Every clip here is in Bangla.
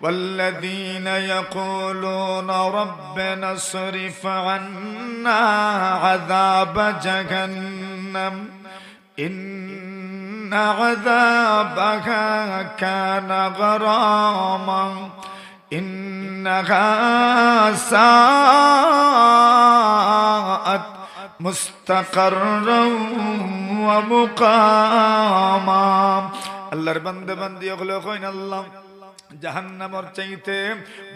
والذين يقولون ربنا اصرف عنا عذاب جهنم إن عذابها كان غراما إنها ساءت مستقرا ومقاما আল্লাহর বান্দা বান্দি ওগুলো কইন আল্লাহ জাহান্নামের চাইতে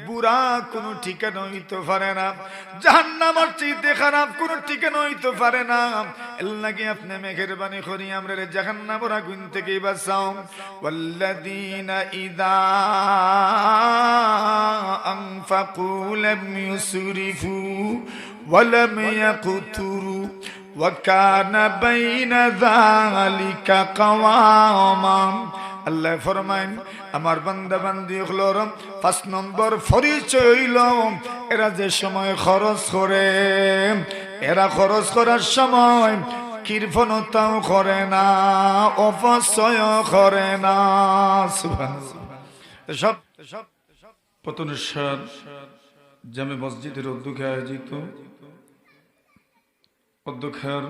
বুড়া কোনো ঠিকানা হইতে পারে না, জাহান্নামের চাইতে খারাপ কোনো ঠিকানা হইতে পারে না। আল্লাহকে আপনি মেহেরবানি করি আমরা জাহান্নামের আগুন থেকে বাঁচাও। ওয়াল্লাযীনা ইযা আনফাকু লাম ইউসরিফু ওয়া লাম ইয়াকতুরু ওয়া কানা বাইনা যালিকা কাওয়ামা। আল্লাহ ফরমাইন আমার বান্দা বান্দি হলোর ৫ নম্বর পরিচয় হইল এরা যে সময় খরচ করে, এরা খরচ করার সময় কৃপণতাও করে না, অপচয় করে না। সব পতনেশ্বর জামে মসজিদের উদ্যোগে আয়োজিত অধ্যক্ষের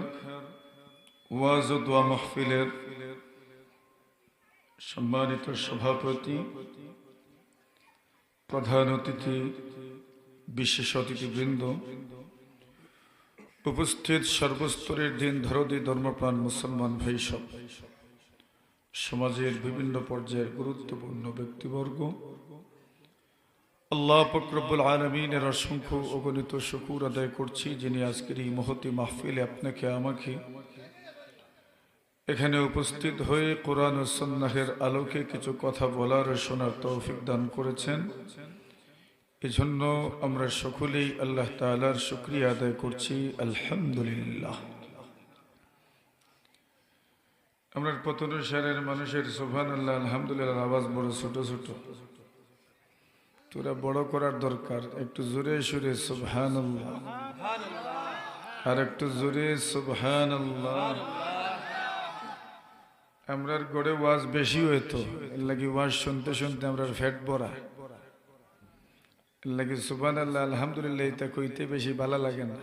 ওয়াজ ও দোয়া মাহফিলের সম্মানিত সভাপতি, প্রধান অতিথি, বিশেষ অতিথিবৃন্দ, উপস্থিত সর্বস্তরের দিন ধরদি ধর্মপ্রাণ মুসলমান ভাই সব, সমাজের বিভিন্ন পর্যায়ের গুরুত্বপূর্ণ ব্যক্তিবর্গ, আল্লাহ পাক রব্বুল আলামিনের অসংখ্য অগণিত শুকর আদায় করছি যিনি আজকের এই মহতি মাহফিলে আপনাকে আমাকে এখানে উপস্থিত হয়ে কোরআন ও সুন্নাহের আলোকে কিছু কথা বলার ও শোনার তৌফিক দান করেছেন। এজন্য আমরা সকলেই আল্লাহ তাআলার শুকরিয়া আদায় করছি, আলহামদুলিল্লাহ। আমরা পতনেশ্বরের মানুষের সুবহানাল্লাহ আলহামদুলিল্লাহ আওয়াজ বড় ছোট ছোট, তোরা বড় করার দরকার। একটু জোরে সুরে সুবহানাল্লাহ, আর একটু জোরে সুবহানাল্লাহ। আমরার গড়ে ওয়াজ বেশি হইতো, এর লাগি ওয়াজ শুনতে শুনতে আমরা ফ্যাট ভরা, এর লাগি সুবহানাল্লাহ আলহামদুলিল্লাহ এটা কইতে বেশি ভালো লাগে না।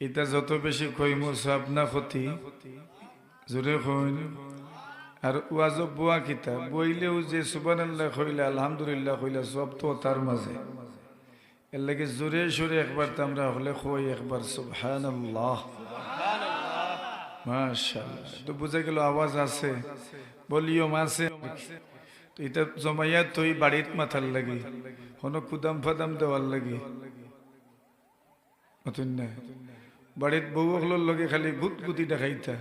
এটা যত বেশি কইমু সব না ক্ষতি, জোরে কইন। আর ওয়াজ বুয়া কিতা বইলেও যে সুবহানাল্লাহ কইলে আলহামদুলিল্লাহ কইলে সব তো তার মাঝে, এর লাগি জোরে সুরে একবার তো আমরা হলে কই একবার সুবহানাল্লাহ, মাশাআল্লাহ। তো বুঝা গেল আওয়াজ আছে, ভলিউম আছে। তো এটা জমাইয়া তুই বাড়ির মাথার লাগি হন কুদাম ফাদাম দেওয়ার লাগি মতন না, বাড়ির বউগুলোর লগে খালি ভূত গুতি দেখাইতা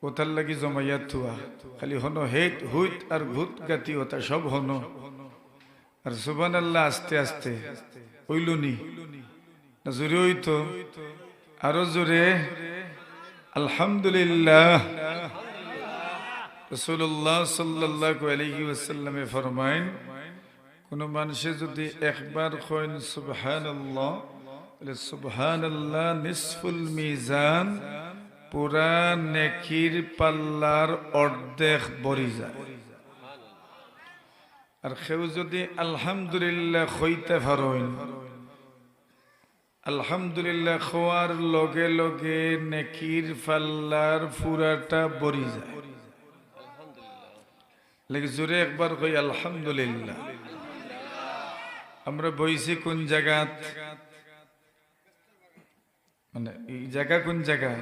ওতার লাগি জমাইয়া থুয়া, খালি হন হেট হুইট আর ভূত গাতি ওটা সব হন। আর সুবহানাল্লাহ আস্তে আস্তে হইলনি না, জোরে হইতো আরো জোরে আলহামদুলিল্লাহ। রাসূলুল্লাহ সাল্লাল্লাহু আলাইহি ওয়াসাল্লামে ফরমায়েন, কোন মানুষে যদি একবার কইন সুবহানাল্লাহ, বলে সুবহানাল্লাহ নিসফুল মিজান, পুরা নেকির পাল্লার অর্ধেক ভরি যায়। আর কেউ যদি আলহামদুলিল্লাহ কইতে পারেন, আলহামদুলিল্লাহ খোয়ার লগে লগে নেকির পাল্লার পুরাটা ভরি যায়। লাগে জোরে একবার কই আলহামদুলিল্লাহ। আমরা বইছি কোন জায়গাত, মানে এই জায়গা কোন জায়গা?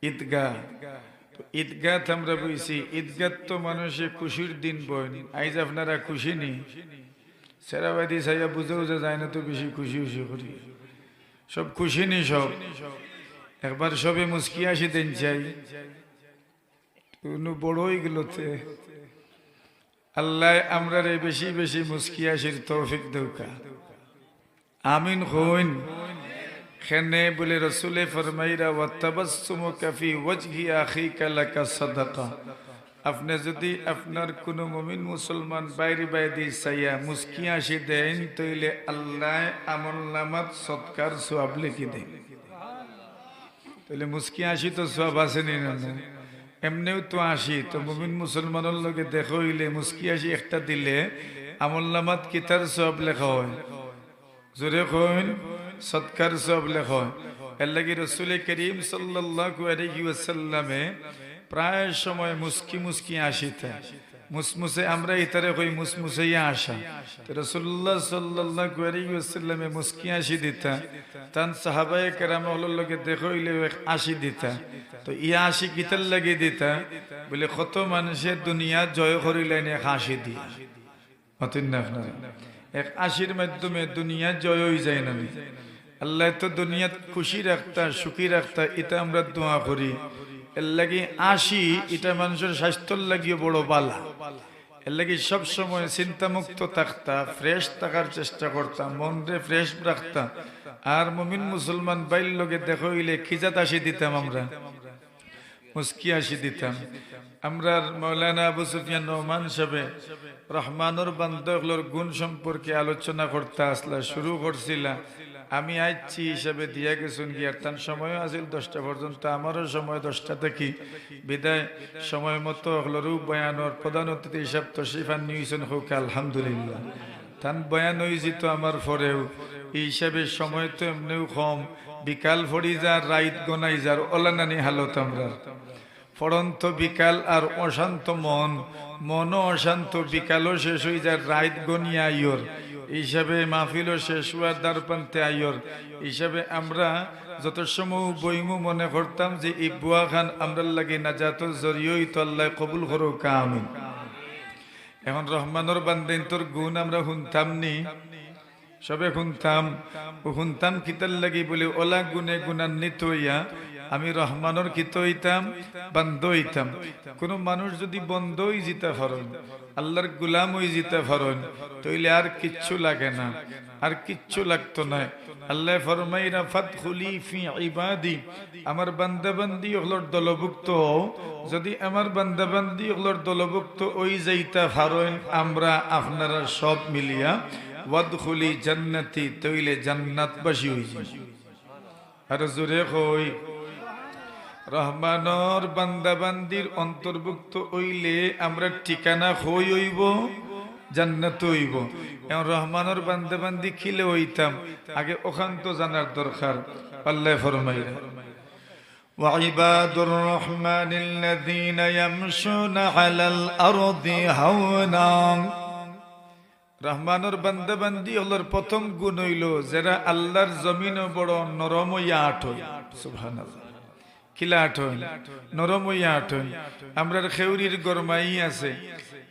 ঈদগাহ। ঈদগাহ আমরা বইছি। ঈদগাহ তো মানুষে খুশির দিন বইন। আইজ আপনারা খুশি নি? সেরাবাদী সাইয়া বুঝে বুঝে যায় না তো বেশি খুশি খুশি করি। সব খুশি নি সব? একবার সবে মুস্কি আসি দেন চাই। বড় হয়ে গেলতে আল্লাহ আমরা রে বেশি বেশি মুস্কি আসির তৌফিক দৌকা। আমিন হইন। খেনে বলে রসুলে ফরমাইরা ওয়াতাবাসসুমুকা ফি ওয়াজহি আখিকা লাকা সাদাকা। আপনি যদি আপনার কোন মুমিন মুসলমান বাইরে বাইরে চাইয়া মুস্কি আসি দেন, তাইলে আল্লাহ আমলনামাত সৎকার সওয়াব লিখে দেন। তাইলে মুস্কি আসি তো সওয়াব আছে নি না? এমনিও তো আসি তো মুমিন মুসলমানের লগে দেখা হইলে মুস্কি আসি একটা দিলে আমলনামাত কিতার সব লেখা হয়, জোরে কইন সৎকার সব লেখা হয়। এর লাগি রাসূল করিম সাল্লাল্লাহু আলাইহি ওয়াসাল্লামে প্রায় সময় মুস্কি মুস্কি আসিতে মুসমুসে আমরা ইতারে কই মুসমুসাইয়া আসা। তো রাসূলুল্লাহ সাল্লাল্লাহু আলাইহি ওয়াসাল্লামে মুস্কি আসি দিতা, তান সাহাবায়ে কেরামের লগে দেখা হইলে আসি দিতা। তো ইয়া আসি কিতার লাগি দিতা বলে কত মানুষের দুনিয়া জয় করিলেন এক হাসি দিয়া, অতিন না আপনারা এক আশির মাধ্যমে দুনিয়া জয় হয়ে যায় না। আল্লাহ তো দুনিয়াত খুশি রাখতা সুখী রাখতা, এটা আমরা দোয়া করি। এর লাগি আসি এটা মানুষের স্বাস্থ্যর লাগিয়ে বড় বালা। এর লাগি সব সময় চিন্তামুক্ত থাকতা, ফ্রেশ থাকার চেষ্টা করতাম, মনরে ফ্রেশ রাখতা। আর মুমিন মুসলমান বাইর লগে দেখা হইলে খিজাত আসি দিতাম, আমরা মুস্কি আসি দিতাম। আমরা মৌলানা আবু সুফিয়ান রহমান সাহেব রহমানুর বান্দাগুলোর গুণ সম্পর্কে আলোচনা করতে আসলা, শুরু করছিলা। আমি আইছি হিসাবে দিয়া গেছুন গিয়ার তার সময় আছিল 10টা পর্যন্ত, আমারও সময় 10টা থেকে বিদায় সময় মতো হলরু বয়ানোর প্রধান অতিথি হিসাব তশরিফান নিয়েছেন হোক আলহামদুলিল্লাহ। তান বয়ান হয়েছি তো আমার পরেও এই হিসাবে সময় তো এমনিও কম, বিকাল ফড়ি যার রাইত গনাই যার ওলানানি হালত আমরা পড়ন্ত বিকাল আর অশান্ত মন, মনও অশান্ত, বিকালও শেষ হয়ে যায় রাইত গনিয়া আইয়র হিসাবে, মাহফিলও শেষ হওয়ার দ্বারপ্রান্তে আইয়র হিসাবে আমরা যত সময় বইমু মনে করতাম যে এই বুয়া খান আমরা লাগে নাজাতর জরিয়ই তো আল্লাহ কবুল করো আমিন। এখন রহমানুর বান্দেন তোর গুণ আমরা শুনতাম নি, সবে শুনতাম কিতার লাগি বলে ওলা গুণে গুণান্বিত হইয়া আমি রহমানের কিত হইতাম, বান্ধ হইতাম। কোন মানুষ যদি বন্ধ হই জিতে পারেন, আল্লাহর গুলাম হই জিতে পারেন, তইলে আর কিচ্ছু লাগে না, আর কিচ্ছু লাগতো না। আল্লাহ ফরমাইরা ফাদখুলি ফি ইবাদি, আমার বান্দাবান্দি ওগুলোর দলভুক্ত হও। যদি আমার বান্দাবান্দি ওগুলোর দলভুক্ত ওই যাইতে পারেন আমরা আপনারা সব মিলিয়া ওয়াদখুলি জান্নাতি, তইলে জান্নাতবাসী হই যাই। আর জোরে কই রহমানর বান্দাবান্দির অন্তর্ভুক্ত হইলে আমরা ঠিকানা হই হইব, জান্নাত হইব। এখন রহমানর বান্দাবান্দি খিলে হইতাম, আগে ওখান তো জানার দরকার। আল্লাহ ফরমাইরা ওয়াইবাদুর রহমানিল্লাযীনা ইয়ামশুনা আলাল আরদি হাওনা, রহমানের বান্দাবান্দি হলোর প্রথম গুণ হইল যারা আল্লাহর জমিনও বড় নরম হইয়া আট হয়। সুবহানাল্লাহ, কিলা আট হয়? নরম হইয়া আট হয়। আমরার খেউরির গরমাই আছে,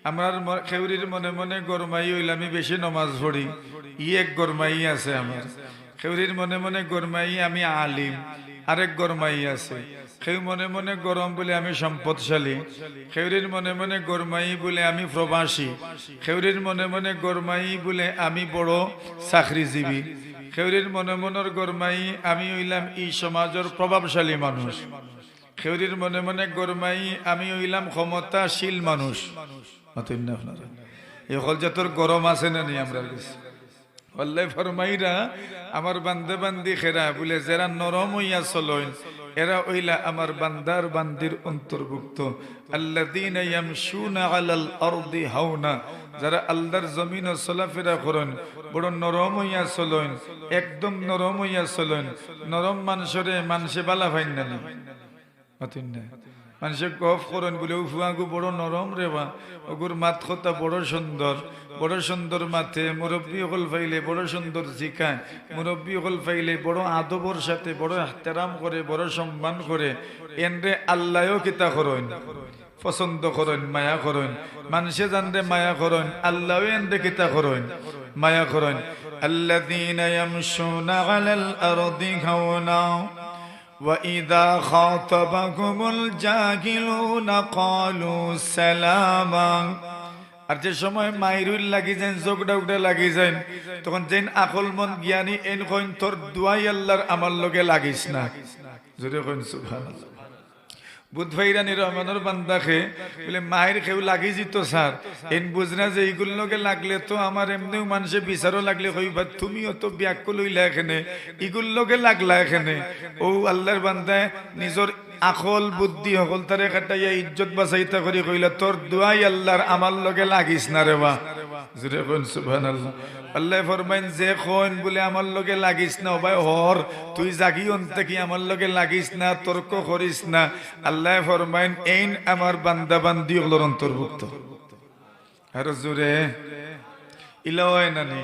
আমার খেউরির মনে মনে গরমাই হইল আমি বেশি নমাজ পড়ি, ই এক গরমাই আছে। আমার খেউরির মনে মনে গরমাই আমি আলিম, আরেক গরমাই আছে। কেউ মনে মনে গরম বলে আমি সম্পদশালী, খেউরির মনে মনে গরমাই বলে আমি প্রবাসী, খেউরির মনে মনে গরমাই বলে আমি বড় চাকরিজীবী, খেউরির মনে মনের গরমাই আমি হইলাম এই সমাজের প্রভাবশালী মানুষ, খেউরির মনে মনে গরমাই আমি হইলাম ক্ষমতাশীল মানুষ। এই হল জাতর গরম আছে না নি আমরা কাছে? আল্লাহ ফরমাইরা আমার বান্দা বান্দি খেরা বলে যারা নরম হইয়া চলেন এরা হইলা আমার বান্দার বান্দির অন্তর্ভুক্ত। আল্লাযীনা ইয়ামশুনা আলাল আরদি হাওনা, যারা আল্লাহর জমিনে চলাফেরা করেন বড় নরম হইয়া চলেন, একদম নরম হইয়া চলেন। নরম মানুষরে মানুষে বালা ভাইন না, মানুষে গফ করেন বলে উফুয়াগু বড় নরম রে বা, ওগুর মাত কথা বড় সুন্দর, বড় সুন্দর মাথে মুরব্বী হল ফাইলে বড় সুন্দর জিকায়, মুরব্বী হল ফাইলে বড় আদবর সাথে বড় ইহতেরাম করে, বড় সম্মান করে। এনরে আল্লাহও কিতা করেন, পছন্দ করেন, মায়া করেন। মানুষে জানরে মায়া করেন, আল্লাহও এনরে কিতা করেন, মায়া করেন। আল্লাযীনা ইয়ামশুনা আলাল আরদি হাওনা وَإِذَا خَاطَبَهُمُ الْجَاهِلُونَ قَالُوا سَلَامًا। আর যে সময় মাইরুল লাগি যান, জোকডা উকডা লাগি যান, তখন যেন আকল মন জ্ঞানী এন কইন তোর দুয়াই আল্লাহর আমার লগে লাগিস না। যদি কইন সুবহানাল্লাহ। বুধভাইরানি রহমানের বান্দাকে বলে মায়ের কেউ লাগি যেত স্যার, এন বুঝনা যে এইগুলো লগে লাগলে তো আমার এমনিও মানুষে বিচারও লাগলে কইবা তুমিও তো ব্যাক লইলা এখানে, এগুলো লগে লাগলা এখানে। ও আল্লাহর বান্দায় নিজের আকল বুদ্ধি সকল তারে কাটাইয়া ইজ্জত বাঁচাইতা করি কইলা তোর দোয়াই আল্লাহর আমার লগে লাগিস না রে বা জুরে কোন সুবহানাল্লাহ। আল্লাহ ফরমাইন যে কোন বলে আমার লগে লাগিস না ভাই হর তুই জাগি অন্তে কি আমার লগে লাগিস না তর্ক করিস না। আল্লাহ ফরমাইন এইন আমার বান্দা বান্দি ওগুলোর অন্তর্ভুক্ত। আর জুরে ইলাওয়াই নানি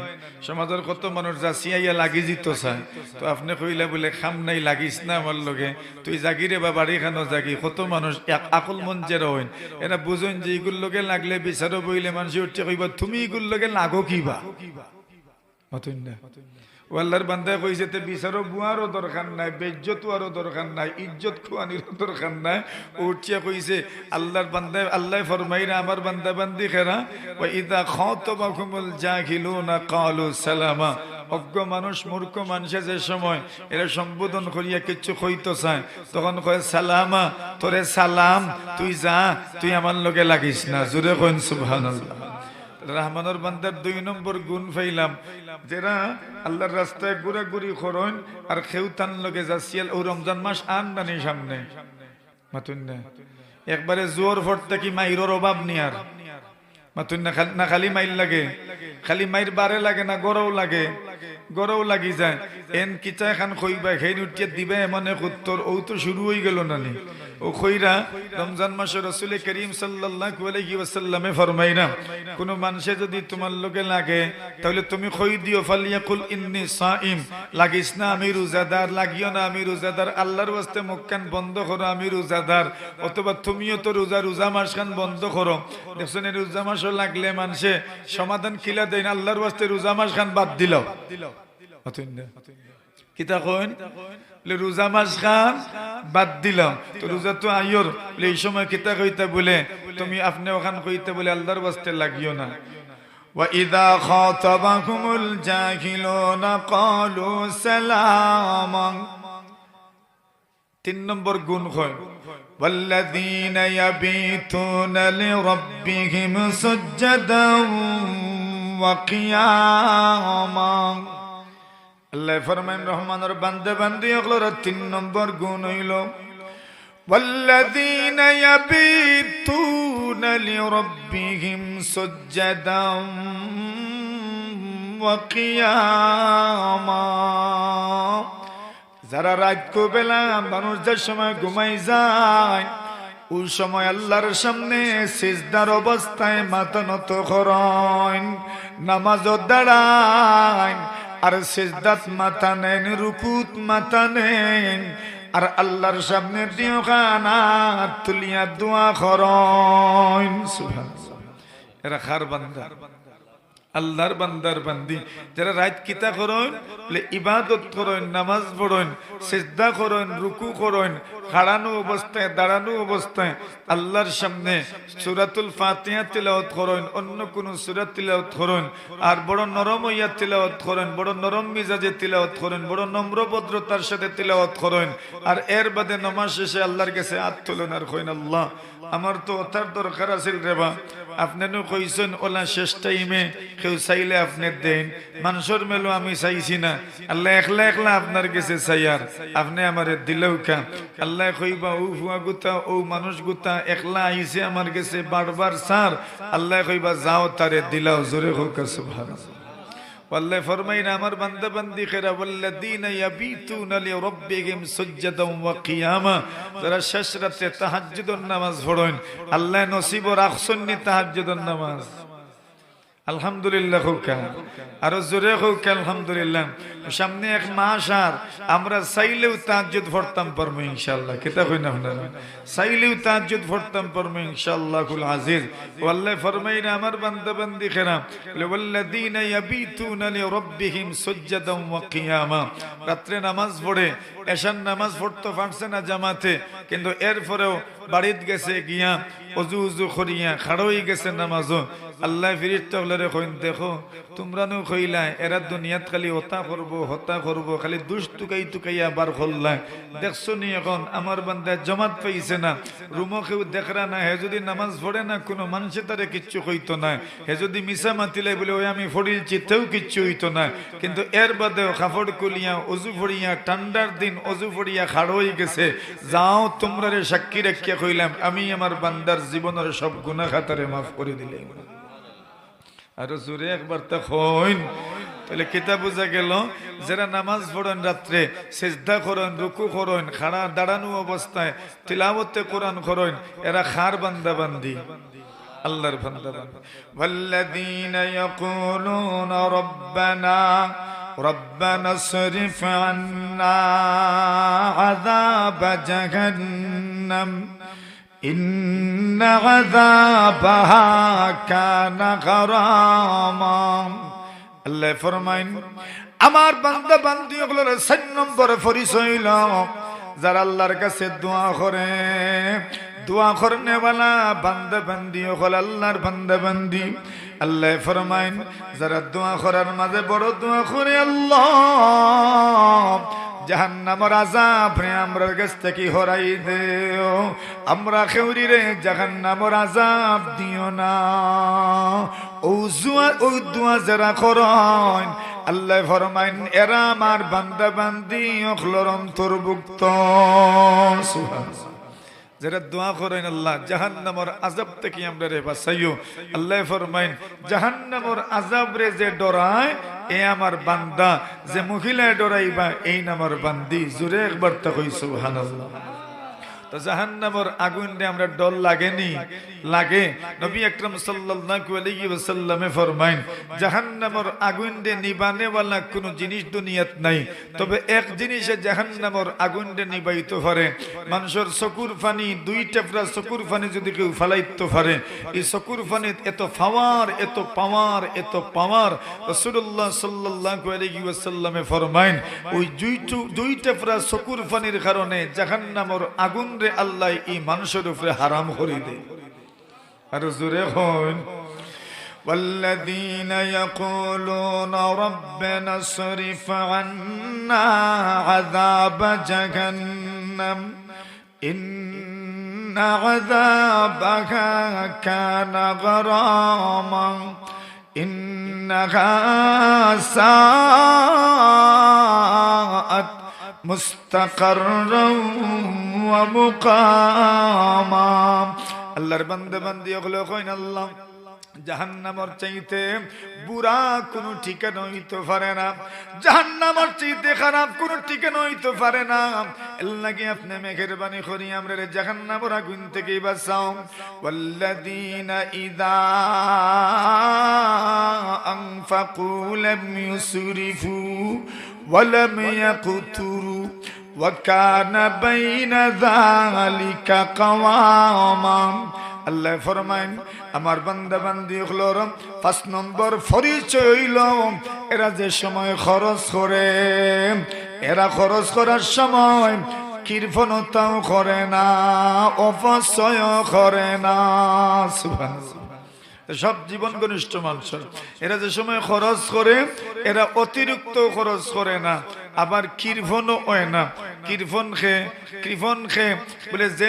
সমাজের কত মানুষ যা সিয়াইয়া লাগি জিত চায় তো আপনি কইলা বলে খাম নাই লাগিস না আমার লগে তুই জাগিরে বা বাড়ি খানো জাগি কত মানুষ এক আকল মন যে রইন এরা বুঝুন যে এগুর লগে লাগলে বিচারো বইলে মানুষ উঠছে কইবা তুমি এগুর লগে লাগো কিবা মতন না। আল্লাহর বান্দায় কইছে তে বিচারো বুয়ারও দরকার নাই বেজ্জতওয়ারও দরকার নাই ইজ্জত খুয়ানিরও দরকার নাই উঠিয়া কইছে আল্লাহর বান্দায় আল্লাহ ফরমাইরা আমার বান্দা বান্দি খেরা ওয়া ইযা খাতাবাকুমুল জাহিলুনা ক্বালু সালামা। অজ্ঞ মানুষ মূর্খ মানুষে যে সময় এরা সম্বোধন করিয়া কিছু কইতো চায় তখন কয় সালামা তোরে সালাম তুই যা তুই আমার লগে লাগিস না জোরে কইন সুবহানাল্লাহ। রহমানের বান্দার 2 নম্বর গুণ পাইলাম যারা আল্লাহর রাস্তায় ঘোরাঘুরি করেন আর খেউতান লগে যাচ্ছিয়াল ও রমজান মাস আন নানি সামনে মাতুন না একবারে জোর ফটতে কি মাইরর অভাব নি আর মাতুন না খালি মাইর লাগে খালি মাইর বারে লাগে না গরও লাগি যায় এন কিচা খান খইবা খেয়ে উঠিয়ে দিবে এমন এক উত্তর ও তো শুরু হয়ে গেল নানি ও খইরা রমজান মাসে রাসূল করিম সাল্লাল্লাহু আলাইহি ওয়াসাল্লামে ফরমাইনা কোন মানুষে যদি তোমার লগে লাগে তাহলে তুমি খই দিও ফালিয়াকুল ইন্নী সাইম লাগিস না আমি রোজাদার লাগিও না আমি রোজাদার আল্লাহর ওয়াস্তে মুখ কান বন্ধ করো আমি রোজাদার অথবা তুমিও তো রোজা মাস কান বন্ধ করো দেখছেন এই রোজা মাসও লাগলে মানুষে সমাধান কিলা দেয় না আল্লাহর ওয়াস্তে রোজা মাস কান বাদ দিলাও কিতা কইন রোজা মাস খান বাদ দিলাম তো রোজা তো আইয়র এই সময় কিতা কইতা বলে তুমি আপনি ওখান কইতে বলে আল্লাহর ওয়াস্তে লাগিও না। ওয়া ইযা খাতাবাকুমুল জাহিলুনা ক্বালু সালামা। 3 নম্বর গুণ হয় ওয়াল্লাযীনা ইয়াবিতুনা লিরাব্বিহিম সুজদান ওয়া কিয়ামা। আল্লাহ ফরমান রহমানের বান্দা বান্দি ওগুলোর 3 নম্বর গুণ হইল ওয়াল্লাযীনা ইয়াবিতুনা লিরাব্বিহিম সুজদান ওয়া কিয়ামা। যারা রাত বেলা মানুষদের সময় ঘুমাই যায় ওই সময় আল্লাহর সামনে সিজদার অবস্থায় মাথা নত করেন নামাজও দাঁড়ায় আর সিজদাত মাথা নেন রুকুত মাথা নেন আর আল্লাহর সামনে দিও খানা তুলিয়া দোয়া করেন সুবহানাল্লাহ। এরা খার বান্দা আল্লাহর বান্দার বান্দি যারা রাত কিতা করেন ইবাদত করেন নামাজ পড়েন সিজদা করেন রুকু করেন খাড়ানো অবস্থায় দাঁড়ানো অবস্থায় আল্লাহর সামনে সূরাতুল ফাতিহা তিলাওয়াত করেন অন্য কোন সূরা তিলাওয়াত করেন আর বড় নরম হইয়া তিলাওয়াত করেন বড় নরম মিজাজে তিলাওয়াত করেন বড় নম্র ভদ্রতার সাথে তিলাওয়াত করেন আর এর বাদে নামাজ শেষে আল্লাহর কাছে হাত তোলেন আর কইন আল্লাহ আমার তো ওটার দরকার আছে রেবা আপনি কইছেন ওলা শেষ টাইমে কেউ চাইলে আপনি দেন মানুষের মেলো আমি চাইছি না আল্লাহ একলা একলা আপনার কাছে চাইয়ার আপনি আমারে দিলেও কা আল্লাহ কইবা ও হুয়া গুতা ও মানুষ গুতা একলা আইছে আমার কাছে বারবার স্যার আল্লাহ কইবা যাও তারে দিলাও জোরে হোক সুবহানাল্লাহ। আল্লাহ ফরমাইনা আমার বান্দা বান্দি খেরা ওয়াল্লাযীনা ইয়াবিতুনা লিরাব্বিহিম সুজদান ওয়া কিয়ামা। যারা শেষ রাতে তাহাজ্জুদের নামাজ পড়েন আল্লাহ নসিব রাখছেন নি তাহাজ্জুদের নামাজ আলহামদুলিল্লাহ খুকা আরো জোরে খুকা আলহামদুলিল্লাহ। সামনে এক মাস আর আমরা চাইলেও তাহাজ্জুদ পড়তাম পারবো ইনশাআল্লাহ কিতা কই না আপনারা চাইলেও তাহাজ্জুদ পড়তাম পারবো ইনশাআল্লাহুল আজিজ। আল্লাহ ফরমাইনা আমার বান্দা বান্দি খেরা ওয়াল্লাযীনা ইয়াবিতুনা লিরাব্বিহিম সুজদান ওয়া কিয়ামা। রাতে নামাজ পড়ে এশার নামাজ পড়তে পারছে না জামাতে কিন্তু এরপরেও বাড়িতে গেছে গিয়া অজু করিয়া খাড়া হয়ে গেছে নামাজও আল্লাহ ফিরিস্তা হলে কইন দেখো তোমরা নো কইলা এরা দুনিয়াত খালি হতা করব খালি দুষ্টুকাই তুকাইয়া বার করলা দেখছো নি এখন আমার বান্দা জমাত পাইছে না রুমো কেউ দেখরা না হে যদি নামাজ পড়ে না কোনো মানুষে তারে কিচ্ছু কইতো না হে যদি মিশা মাতিলাই বলে ওই আমি ফড়িলছি তেও কিচ্ছু হইতো না কিন্তু এর বাদেও কাপড় কুলিয়া অজু ফড়িয়া ঠান্ডার দিন অজু ফড়িয়া খাড় হয়ে গেছে যাও তোমরা রে সাক্ষী রাখিয়া কইলাম আমি আমার বান্দার জীবনের সব গুনাহ খাতারে মাফ করে দিলাম আর জোরে একবার তা কইন তাহলে কিতাব বুঝা গেল যারা নামাজ পড়েন রাত্রে সিজদা করেন রুকু করেন খাড়া দাঁড়ানো অবস্থায় তিলাওয়াতে কোরআন করেন এরা খার বান্দা বান্দি আল্লাহর বান্দা বান্দি ওয়াল্লাযীনা ইয়াকুলুনা রব্বানা সরিফ আন্না আযাব জাহান্নাম ইন্না আযাবাহা কানা গরামা আল্লাহ ফরমাইন আমার বান্দা বান্দি ওগুলোর 4 নম্বর পরিচয় হইল যারা আল্লাহর কাছে দোয়া করে দোয়া করনে वाला বান্দা বান্দি ওগুলো আল্লাহর বান্দা বান্দি আল্লাহ ফরমাইন যারা দোয়া করার মাঝে বড় দোয়া করে আল্লাহ জাহান্নামের আযাব রে আমরার কাছ থেকে হরাই দেও আমরা খেউরি রে জাহান্নামের আযাব দিও না ও দোয়া যারা করেন আল্লাহ ফরমাইন এরা আমার বান্দা বান্দি ওগুলোর অন্তর্ভুক্ত সুবহানাল্লাহ যারা দোয়া করেন আল্লাহ জাহান্নামের আযাব থেকে আমরা রে বাঁচাইও আল্লাহ ফরমাইন জাহান্নামের আযাব রে যে ডরায় এ আমার বান্দা যে মহিলা ডরাইবা এই নামের বান্দি জোরে একবার তা কই সুবহানাল্লাহ তো জাহান্নামের আগুন রে আমরা ডর লাগেনি লাগে নবী আকরাম সাল্লাল্লাহু আলাইহি ওয়াসাল্লামে ফরমাইন জাহান্নামের আগুন রে নিবানে वाला কোনো জিনিস দুনিয়াত নাই তবে এক জিনিসে জাহান্নামের আগুন রে নিবাইতে পারে মানুষের চকুর পানি দুই টেপরা চকুর পানি যদি কেউ ফালাইতে পারে এই চকুর পানি এত পাওয়ার রাসূলুল্লাহ সাল্লাল্লাহু আলাইহি ওয়াসাল্লামে ফরমাইন ওই দুই টেপরা চকুর পানির কারণে জাহান্নামের আগুন রে আল্লাহ এই মানুষের উপরে হারাম করে দেয় আর জোরে হন والذين يقولون ربنا اصرف عنا عذاب جهنم إن عذابها كان غراما إنها ساءت মুস্তাকাররা ওয়া মুকামা আল্লাহর বান্দা বান্দি ওগুলো কইন আল্লাহ জাহান্নামের চাইতে বুরা কোনো ঠিকানা হইতে পারে না জাহান্নামের চাইতে খারাপ কোনো ঠিকানা হইতে পারে না আল্লাহ কি আপনি মেহেরবানি করি আমরা জাহান্নামের আগুন থেকে বাঁচাও ওয়াল্লাযীনা ইযা আনফাকু লাম ইউসরিফু ওয়া লাম ইয়াকতুরু ওয়া কানা বাইনা যালিকা কাওয়ামা আল্লাহ ফরমাইন আমার বান্দা বান্দি হলোর 5 নম্বর পরিচয় হইল এরা যে সময় খরচ করে এরা খরচ করার সময় কৃপণতাও করে না অপচয় করে না সুবহানাল্লাহ সব জীবন ঘনিষ্ঠ মানুষ এরা যে সময় খরচ করে এরা অতিরিক্ত খরচ করে না আবার কৃপণও হয় না কৃপণ খে বলে যে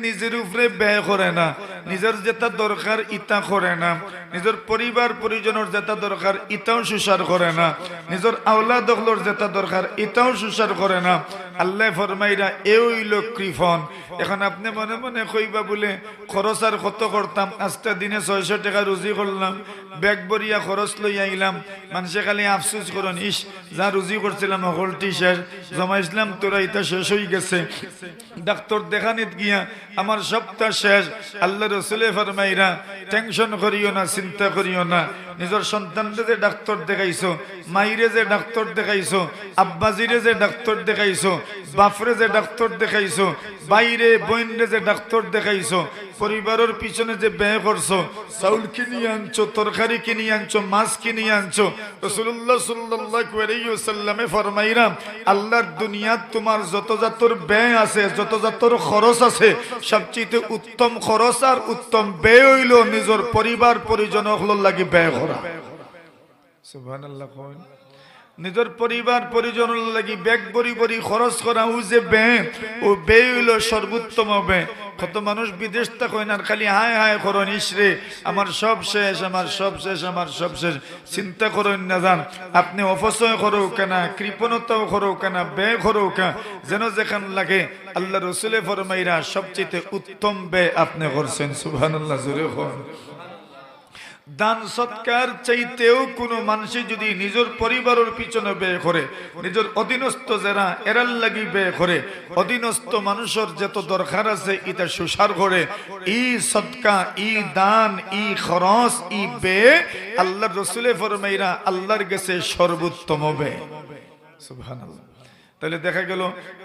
নিজের উপরে ব্যয় করে না নিজের যেটা দরকার ইটা করে না নিজের পরিবার পরিজনের যেটা দরকার ইটাও সুসার করে না নিজের আওলাদ হলোর যেটা দরকার ইটাও সুসার করে না আল্লাহ ফরমাইরা এই হইল কৃপণ এখন আপনি মনে মনে কইবা বলে খরচ আর কত করতাম আজকে দিনে 600 টাকা রুজি করলাম ব্যাগ ভরিয়া খরচ লই আইলাম মানুষে খালি আফসোস করেন ইস যা রুজি করছিলাম হলটি শেষ জমাইছিলাম তোরা ইটা শেষ হয়ে গেছে ডাক্তার দেখানিত গিয়া আমার সপ্তাহ শেষ আল্লাহ রাসূল ফরমাইরা টেনশন করিও না চিন্তা করিও না নিজের সন্তানকে যে ডাক্তার দেখাইছো মাইরে যে ডাক্তার দেখাইছো আব্বাজিরে যে ডাক্তার দেখাইছো বাপরে যে ডাক্তার দেখাইছো বাইরে বোনরে যে ডাক্তার দেখাইছো পরিবারের পিছনে যে ব্যয় করছো চাউল কিনে আনছো তরকারি কিনে আনছো মাছ কিনে আনছো রাসূলুল্লাহ সাল্লাল্লাহু আলাইহি ওয়াসাল্লামে ফরমাইরা আল্লাহর দুনিয়াত তোমার যত যতর ব্যয় আছে যত যতর খরচ আছে সবচেয়ে উত্তম খরচ আর উত্তম ব্যয় হইল নিজের পরিবার পরিজন হলোর লাগি ব্যয় করা সুবহানাল্লাহ কইন নিজের পরিবার পরিজন লাগি ব্যাগ বড়ি বড়ি খরচ করা ও যে ব্যয় ও ব্যয় হইল সর্বোত্তম ব্যয় কত মানুষ বিদেশ থেকে কইন আর খালি হায় হায় করন ইসরে আমার সব শেষ আমার সব শেষ আমার সব শেষ চিন্তা করেন না জান আপনি অপচয় করো কেন কৃপণতাও করো কেন ব্যয় করো কেন যেন যেখান লাগে আল্লাহ রসুলে ফরমাইরা সবচেয়ে উত্তম ব্যয় আপনি করছেন সুবহানাল্লাহ জোরে কন দান সৎকার চাইতেও কোনো মানুষে যদি নিজের পরিবারের পিছনে ব্যয় করে নিজের অধীনস্থ যারা এরাল লাগি ব্যয় করে অধীনস্থ মানুষের যত দরকার আছে এটা সুসার করে ই সদকা ই দান ই খরচ ই ব্যয় আল্লাহর রাসূলে ফরমাইরা আল্লাহর কাছে সর্বোত্তম ব্যয় সুবহানাল্লাহ তাহলে দেখা গেল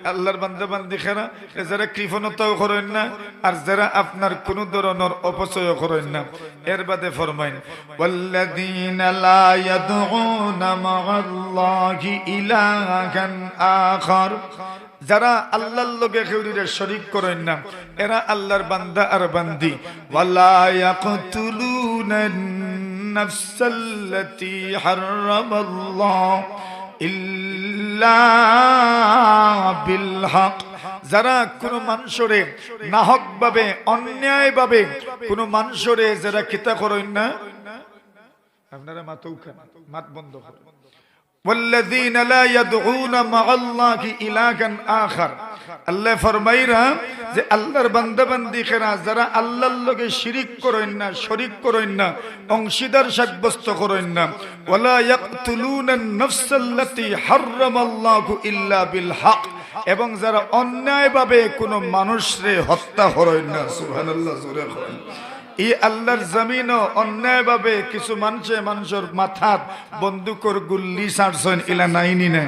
আল্লাহর বান্দা বান্দিরা যারা কৃপণতাও করেন না আর যারা আপনার কোন ধরনের অপচয় করেন না এর বাদে ফরমাইন ওয়াল্লাযীনা লা ইয়াদউনা মা'আল্লাহি ইলাহান আখার যারা আল্লাহর লগে কাউরে শরীক করেন না এরা আল্লাহর বান্দা আর বান্দি ওয়ালা ইয়াকতুলুনান নাফসাল্লাতী হারামাল্লাহ ইল্লা বিল হক যারা কোন মানুষরে নাহক ভাবে অন্যায় ভাবে কোন মানুষরে যারা কিতা করেন না আপনারা মাত বন্ধ করেন والذين لا يدعون مع الله إلها آخر আল্লাহ ফরমাইরা যে আল্লাহর বান্দা বান্দীরা যারা আল্লাহর লগে শিরিক করেন না শরীক করেন না অংশীদার সাব্যস্ত করেন না ওয়ালা ইয়াকতুলুনান নাফসাল্লাতী হারামাল্লাহু ইল্লা বিল হক এবং যারা অন্যায়ভাবে কোনো মানুষরে হত্যা করেন না সুবহানাল্লাহ জোরে বলেন এই আল্লাহর জমিনও অন্যায়ভাবে কিছু মানুষের মাথাত বন্দুকের গুল্লি ছাড়ছেন ইলা নাইনি না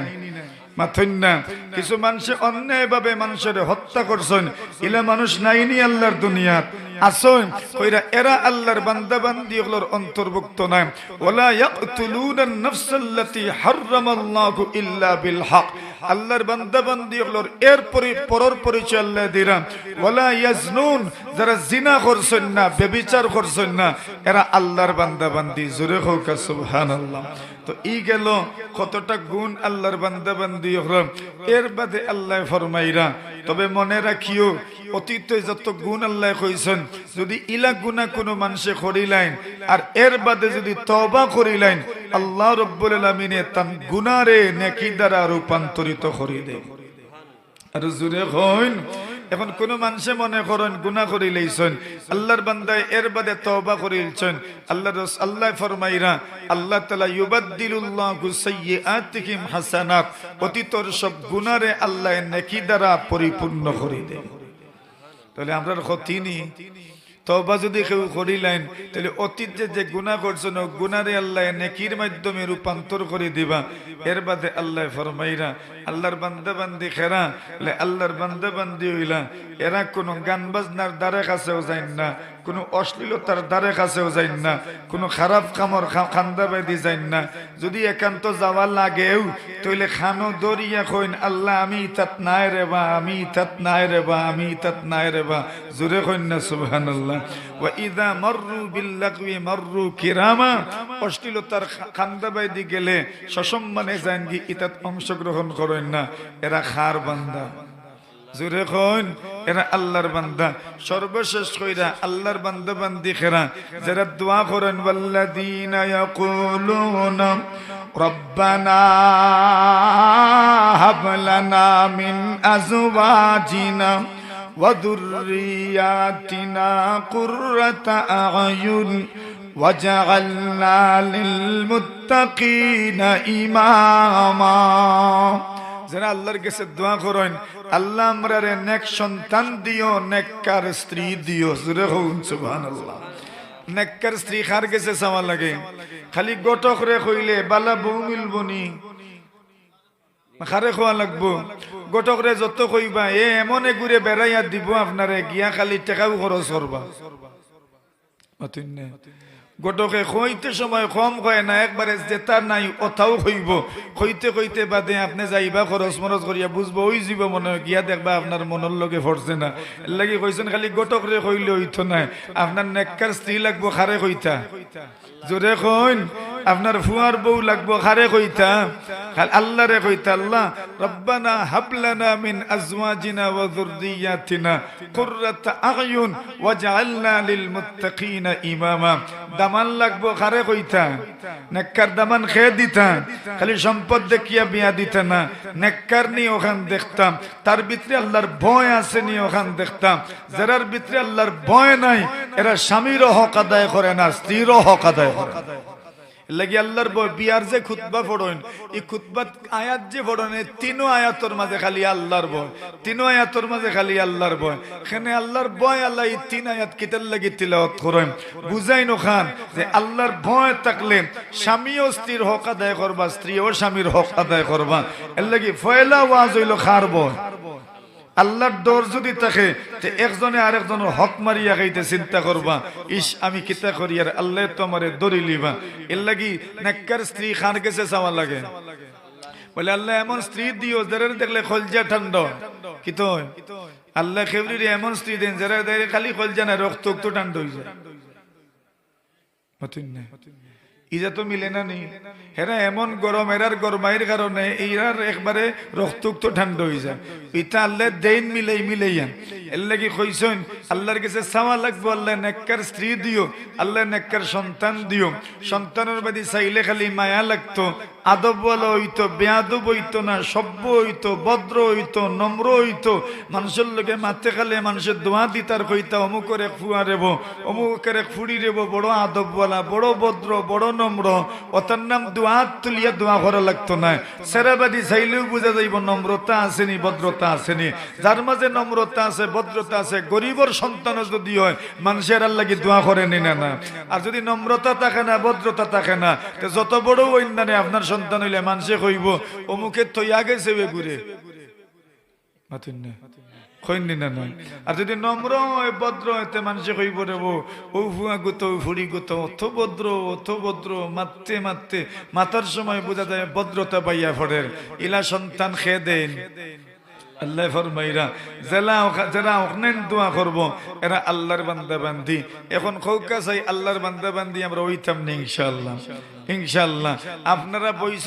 মাথুন না কিছু মানুষ অন্যায়ভাবে মানুষের হত্যা করছেন ইলা মানুষ নাইনি আল্লাহর দুনিয়াত আসুন কইরা এরা আল্লাহর বান্দা বান্দীগুলোর অন্তর্ভুক্ত নয় ওয়ালা ইয়াকতুলুনান নাফসাল্লাতী হারামাল্লাহু ইল্লা বিল হক আল্লাহর বান্দা বান্দীগুলোর এর পরের পরিচয় আল্লাহ দিরা ওয়ালা ইয়াজনুন যারা জিনা করছেন না ব্যভিচার করছেন না এরা আল্লাহর বান্দা বান্দী জোরে হোক সুবহানাল্লাহ তো ই গেল কতটা গুণ আল্লাহর বান্দা বান্দী এর বাদে আল্লাহ ফরমাইরা তবে মনে রাখিও অতীতে যত গুণ আল্লাহ কইছেন যদি ইলা গুনাহ কোনো মানুষে করিলেন আর এর বাদে যদি তওবা করিলেন আল্লাহ রাব্বুল আলামিনে তার গুনাহরে নেকি দ্বারা রূপান্তরিত করে দেন আর জোরে কইন এখন কোন মানুষে মনে করেন গুনাহ করিলেইছেন আল্লাহর বান্দায় এর বাদে তওবা করিলছেন আল্লাহ ফরমাইরা আল্লাহ তাআলা ইউবাদদিলুল্লাহু সাইয়্যাতিহিম হাসানাত অতীতর সব গুনাহরে আল্লাহ নেকি দ্বারা পরিপূর্ণ করে দেন তাহলে আমরার ক্ষতিনি তওবা যদি কেউ করিলেন তাহলে অতীতে যে গুনাহ করছেন গুনাহরে আল্লাহ নেকির মাধ্যমে রূপান্তর করে দিবা এর বাদে আল্লাহ ফরমাইরা আল্লাহর বান্দা বান্দি খেরা আল্লাহর বান্দা বান্দি হইলা এরা কোনো গান বাজনার দ্বারে কাছেও যাইন না কোনো অশ্লীলতার দ্বারে কাছেও যাইন না কোনো খারাপ কামর খান্দা বেদি যাইন না যদি একান্ত যাওয়া লাগেও তাইলে খানো দরিয়া কইন আল্লাহ আমি তাত নাই রে বা আমি তাত নাই রে বা আমি তাত নাই রে বা জোরে কইন না সুবহানাল্লাহ ওয়া ইযা মাররু বিল লাগwi মাররু কিরামা অশ্লীলতার খান্দা বেদি গেলে সসম্মানে যান কি ইতাত অংশগ্রহণ করেন না এরা খার বান্দা জোরে কইন এরা আল্লাহর বান্দা সর্বশেষ কইরা আল্লাহর বান্দা বান্দি খেরা যারা দোয়া করেন ওয়াল্লাযীনা ইয়াকুলুনা রব্বানা হাব লানা মিন আজওয়াজিনা ওয়া যুররিয়াতিনা কুররাতা আ'য়ুন ওয়াজআলনা লিল মুত্তাকিনা ইমামা যারা আল্লাহর কাছে দোয়া করেন আল্লাহ আমরারে নেক সন্তান দিও নেককার স্ত্রী দিও জোরে হোক সুবহানাল্লাহ নেককার স্ত্রী কার কাছে চাওয়া লাগে খালি গটক রে কইলে বালা বউ মিলবনি খারে খোয়া লাগবো গটক রে যত কইবা এমনে ঘুরে বেড়াইয়া দিব আপনারে গিয়া খালি টাকাও খরচ করবা গোটকে কইতে সময় কম কয় না, একবারে যেটা নাই ওটাও কইব। কইতে কইতে বাদে আপনি যাইবা খরচ মরচ করিয়া বুঝবো ওই জীব মনে হয় গিয়া দেখবা আপনার মনের লগে পড়ছে না। এর লাগি কইছেন খালি গোটক রে কইলে হইতো না, আপনার নেককার স্ত্রী লাগবো খারে কইতা। জোরে কইন, আপনার ফুয়ার বউ লাগবো খারে কইতা, আল্লাহ রে কইতা, আল্লাহ রব্বানা হাবলানা মিন আজওয়াজিনা ওয়া যুররিয়াতিনা কুররাতা আ'য়ুন ওয়াজআলনা লিল মুত্তাকিনা ইমামা। দামান লাগবো খারে কইতা, নেককার দামান খেয়ে দিতা, খালি সম্পদ দেখিয়া বিয়া দিতা না, নেককার নি ওখান দেখতাম, তার ভিতরে আল্লাহর ভয় আছে নি ওখান দেখতাম। যারার ভিতরে আল্লাহর ভয় নাই এরা স্বামীরও হক আদায় করে না, স্ত্রীরও হক আদায় করে। লাগি আল্লাহর বিয়ার যে খুতবা পড়েন, এই খুতবাত আয়াত যে পড়েন, তিনও আয়াতর মাঝে খালি আল্লাহর ভয়, তিনও আয়াতর মাঝে খালি আল্লাহর ভয়। এখানে আল্লাহর ভয়, আল্লাহ এই তিন আয়াত কিতার লাগি তিলাওয়াত করেন, বুঝাই নখান যে আল্লাহর ভয় থাকলে স্বামীও স্ত্রীর হক আদায় করবা, স্ত্রীও স্বামীর হক আদায় করবা। এর লাগি ফয়লা ওয়াজ হইল খার ভয়। আল্লাহর ডর যদি থাকে তে একজনে আরেকজনের হক মারিয়া খাইতে চিন্তা করবা, ইস আমি কিতা করি আর আল্লাহ তো আমারে দড়ি লিবা। এর লাগি নেককার স্ত্রী খান গেছে চাওয়া লাগে, বলে আল্লাহ এমন স্ত্রী দিও যারা দেখলে খলজা ঠান্ডা। কি তো আল্লাহ খেবরির এমন স্ত্রী দেন যারা দেখলে খালি খলজা না রক্ত উক্ত ঠান্ডা হয়ে যায়। ইজা তো মিলে না নি, হেরা এমন গরম, এরার গরমাইয়ের কারণে এরার একবারে রক্ত ঠান্ডা হয়ে যায়। ইটা আল্লাহ দেন মিলাইয়া এর লাগি কইছেন আল্লাহর কাছে চাওয়া লাগবো, আল্লাহ নেককার স্ত্রী দিও, আল্লাহ নেককার সন্তান দিও। সন্তানের বাদী চাইলে খালি মায়া লাগতো, আদব বলা হইতো, বেয়াদব হইতো না, সভ্য হইতো, ভদ্র হইতো, নম্র হইতো। মানুষের লোকে মাতে খালে মানুষের দোয়া দিতার কইতা, অমুকের এক ফুয়া রেব, অমুকের এক ফুড়ি রেব, বড় আদব বলা, বড় ভদ্র, বড় নম্র। ওটার নাম দোয়া তুলিয়া দোয়া করা লাগতো না। সেরাবাদী চাইলেও বোঝা যাইব নম্রতা আসেনি, ভদ্রতা আসেনি। যার মাঝে নম্রতা আছে, ভদ্রতা আছে, গরিবর সন্তান যদি হয় মানুষের আল্লাহকে দোয়া করে নিনে না। আর যদি নম্রতা থাকে না, ভদ্রতা থাকে না, যত বড় অন্যান্য আপনার সন্তান হইলে মানুষে কইব অমুকে থইয়া গেছে ঘুরে আর যদি নম্র হয়, ভদ্র হইতে মানুষে কইব রে ও ফুয়া গুত, ফুড়ি গুত, অত ভদ্র, মারতে মারতে মাতার সময় বোঝা যায় ভদ্রতা পাইয়া পড়ে। ইলা সন্তান খেয়ে দেন আল্লাহ ফরমাইরা যারা ওখানেন দোয়া করব এরা আল্লাহর বান্দা বান্দি। এখন খৌকা চাই আল্লাহর বান্দা বান্দি আমরা হইতাম না ইনশাআল্লাহ। আপনারা বইস